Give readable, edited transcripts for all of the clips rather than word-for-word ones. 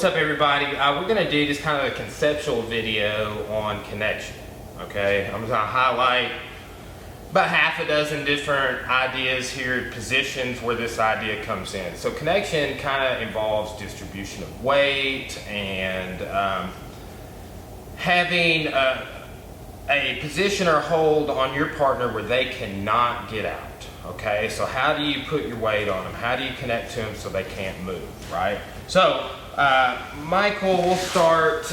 What's up, everybody? We're gonna do just kind of a conceptual video on connection, okay? I'm gonna highlight about half a dozen different ideas here, positions where this idea comes in. So connection kind of involves distribution of weight and having a position or hold on your partner where they cannot get out, okay? So how do you put your weight on them? How do you connect to them so they can't move, right? So Michael, we'll start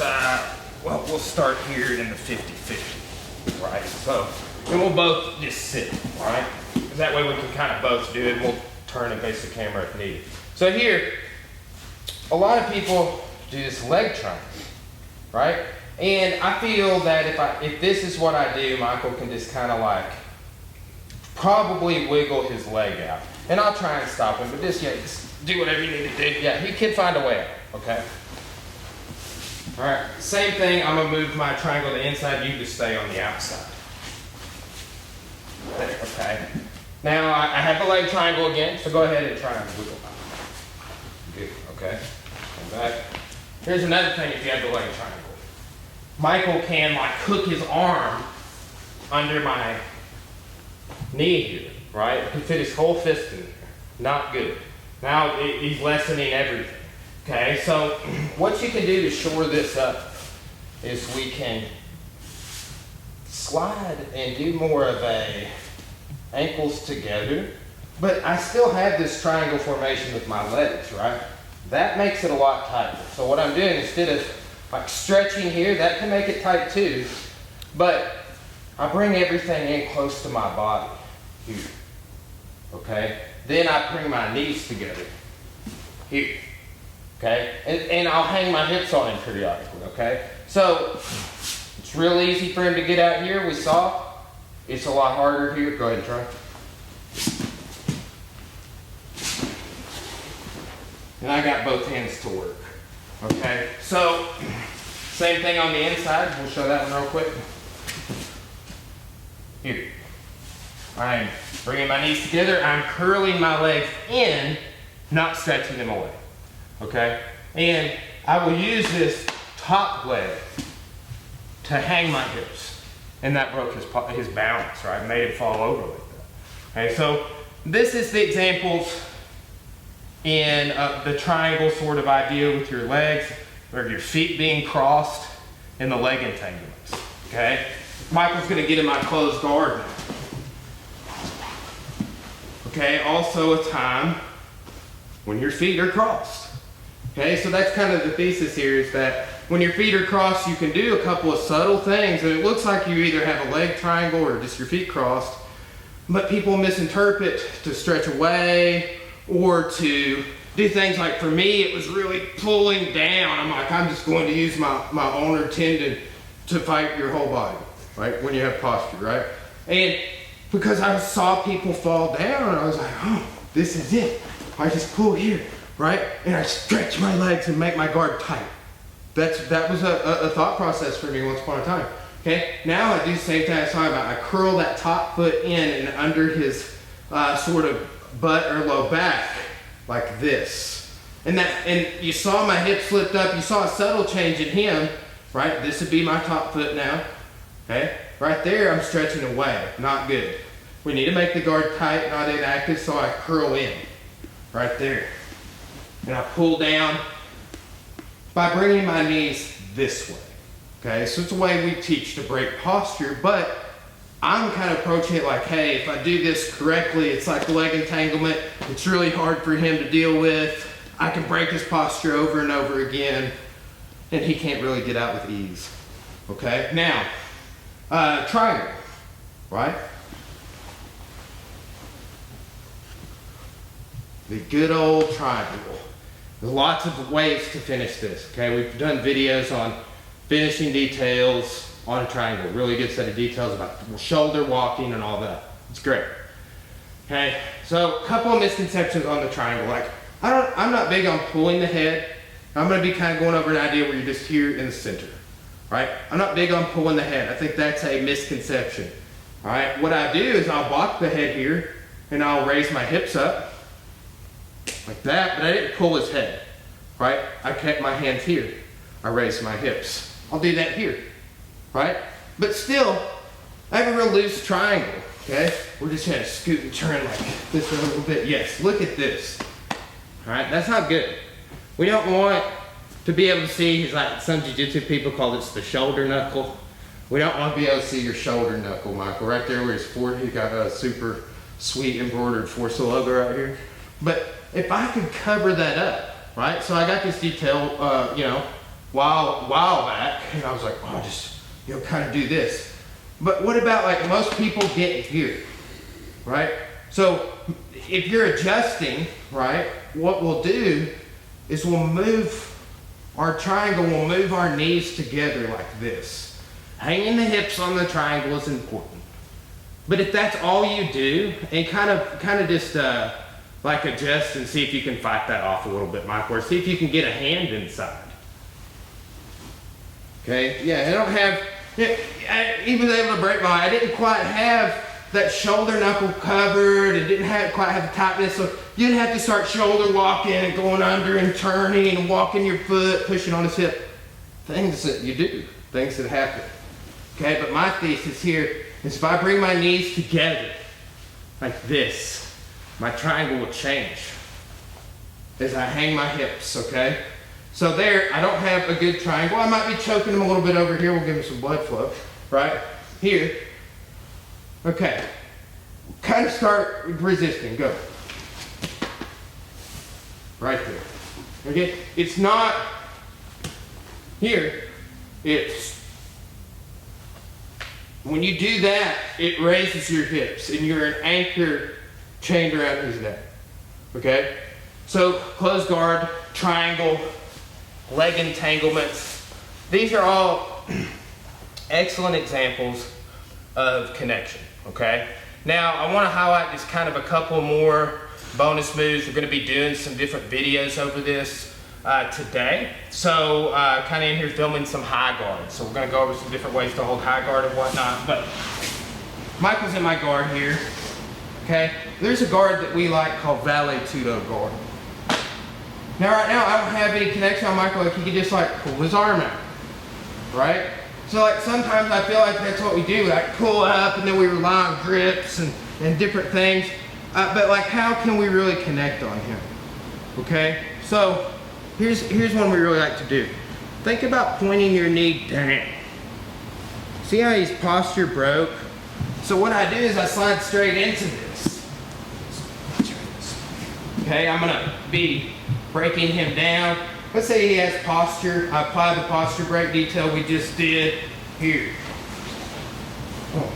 here in the 50-50, right? So, and we'll both just sit, all right? Because that way we can kind of both do it, and we'll turn and face the camera if needed. So here, a lot of people do this leg triangle, right? And I feel that if this is what I do, Michael can just kind of like probably wiggle his leg out. And I'll try and stop him, but just do whatever you need to do. Yeah, he can find a way out, okay? All right, same thing, I'm gonna move my triangle to the inside, you just stay on the outside. There, okay. Now I have the leg triangle again, so go ahead and try and wiggle. Good, okay. Come back. Here's another thing if you have the leg triangle. Michael can like hook his arm under my knee here, right? He can fit his whole fist in there. Not good. Now he's lessening everything. Okay, so what you can do to shore this up is we can slide and do more of a ankles together, but I still have this triangle formation with my legs, right? That makes it a lot tighter. So what I'm doing, instead of like stretching here, that can make it tight too, but I bring everything in close to my body here, okay? Then I bring my knees together here, okay? And I'll hang my hips on him periodically, okay? So it's real easy for him to get out here, we saw. It's a lot harder here. Go ahead and try. And I got both hands to work, okay? So same thing on the inside. We'll show that one real quick. Here. I'm bringing my knees together. I'm curling my legs in, not stretching them away, okay? And I will use this top leg to hang my hips. And that broke his balance, right? Made him fall over like that. Okay, so this is the examples in the triangle sort of idea with your legs, or your feet being crossed, and the leg entanglements, okay? Michael's gonna get in my closed guard now. Okay, also a time when your feet are crossed. Okay, so that's kind of the thesis here, is that when your feet are crossed, you can do a couple of subtle things, and it looks like you either have a leg triangle or just your feet crossed, but people misinterpret to stretch away or to do things like, for me, it was really pulling down. I'm like, I'm just going to use my ulnar tendon to fight your whole body, right? When you have posture, right? And because I saw people fall down, I was like, oh, this is it. I just pull here, right? And I stretch my legs and make my guard tight. That was a thought process for me once upon a time. Okay, now I do the same thing I was talking about. I curl that top foot in and under his sort of butt or low back like this. And you saw my hips lift up. You saw a subtle change in him, right? This would be my top foot now. Okay, right there I'm stretching away. Not good. We need to make the guard tight, not inactive, so I curl in right there. And I pull down by bringing my knees this way. Okay, so it's a way we teach to break posture, but I'm kind of approaching it like, hey, if I do this correctly, it's like a leg entanglement. It's really hard for him to deal with. I can break his posture over and over again, and he can't really get out with ease. Okay, now, triangle, right? The good old triangle. There's lots of ways to finish this, okay? We've done videos on finishing details on a triangle. Really good set of details about shoulder walking and all that. It's great. Okay, so a couple of misconceptions on the triangle. Like, I'm not big on pulling the head. I'm gonna be kind of going over an idea where you're just here in the center, right? I'm not big on pulling the head. I think that's a misconception, all right? What I do is I'll block the head here and I'll raise my hips up like that, but I didn't pull his head. right? I kept my hands here. I raised my hips. I'll do that here, right? But still, I have a real loose triangle, okay? We're just gonna scoot and turn like this a little bit. Yes, look at this, all right? That's not good. We don't want to be able to see, like some jiu-jitsu people call this the shoulder knuckle. We don't want to be able to see your shoulder knuckle, Michael, right there where his forehead, he got a super sweet embroidered Forza logo right here. But if I could cover that up, right? So I got this detail, you know, while back, and I was like, oh, just, you know, kind of do this. But what about like most people get here, right? So if you're adjusting, right, what we'll do is we'll move our triangle, we'll move our knees together like this. Hanging the hips on the triangle is important. But if that's all you do, and kind of just like adjust and see if you can fight that off a little bit, Michael, or see if you can get a hand inside. Okay, yeah, I don't have, he was able to break I didn't quite have that shoulder knuckle covered and didn't quite have the tightness, so you'd have to start shoulder locking and going under and turning and walking your foot, pushing on his hip. Things that you do, things that happen. Okay, but my thesis here is if I bring my knees together like this, my triangle will change as I hang my hips, okay? So there, I don't have a good triangle. I might be choking him a little bit over here. We'll give him some blood flow, right? Here. Okay. Kind of start resisting. Go. Right there. Okay? It's not here. It's when you do that, it raises your hips and you're an anchor chained around his neck. Okay? So closed guard, triangle, leg entanglements. These are all excellent examples of connection, okay? Now, I want to highlight just kind of a couple more bonus moves. We're going to be doing some different videos over this today. So, kind of in here filming some high guard. So we're going to go over some different ways to hold high guard and whatnot. But Michael's in my guard here, okay? There's a guard that we like called Valet guard. Now, right now, I don't have any connection on Michael. Like, he can just like pull his arm out, right? So like sometimes I feel like that's what we do, like pull up and then we rely on grips and different things. But like, how can we really connect on him? Okay, so here's one we really like to do. Think about pointing your knee down. See how his posture broke? So what I do is I slide straight into this. Okay, I'm gonna be breaking him down. Let's say he has posture. I apply the posture break detail we just did here. Oh,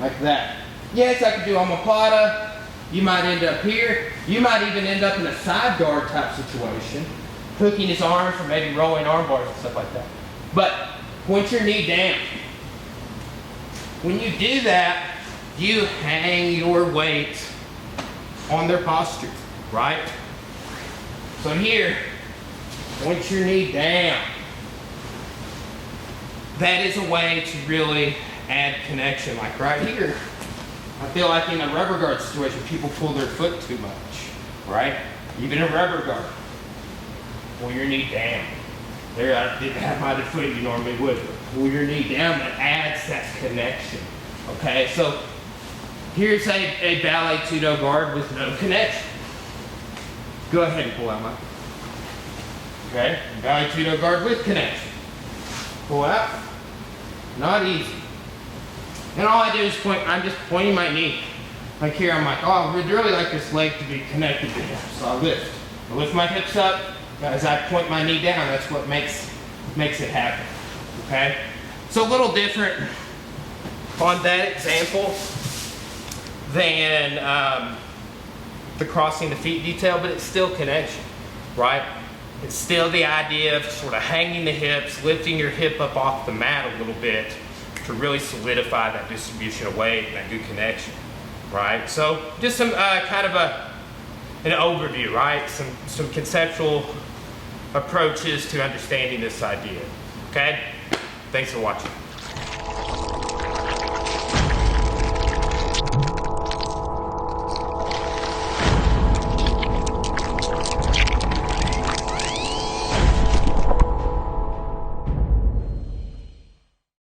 like that. Yes, I could do omoplata. You might end up here. You might even end up in a side guard type situation, hooking his arms or maybe rolling arm bars and stuff like that. But point your knee down. When you do that, you hang your weight on their posture, right? So here, point your knee down. That is a way to really add connection. Like right here, I feel like in a rubber guard situation, people pull their foot too much, right? Even a rubber guard, pull your knee down. There, I didn't have my other foot you normally would. Pull your knee down, that adds that connection. Okay, so here's a ballet tudo guard with no connection. Go ahead and pull out, Mike. Okay, ballet tudo guard with connection. Pull out. Not easy. And all I do is point, I'm just pointing my knee. Like here, I'm like, oh, I would really like this leg to be connected to him. So I lift. I lift my hips up. As I point my knee down, that's what makes it happen. Okay? So a little different on that example than the crossing the feet detail, but it's still connection, right? It's still the idea of sort of hanging the hips, lifting your hip up off the mat a little bit to really solidify that distribution of weight and that good connection, right? So just some kind of an overview, right? Some conceptual approaches to understanding this idea, okay? Thanks for watching.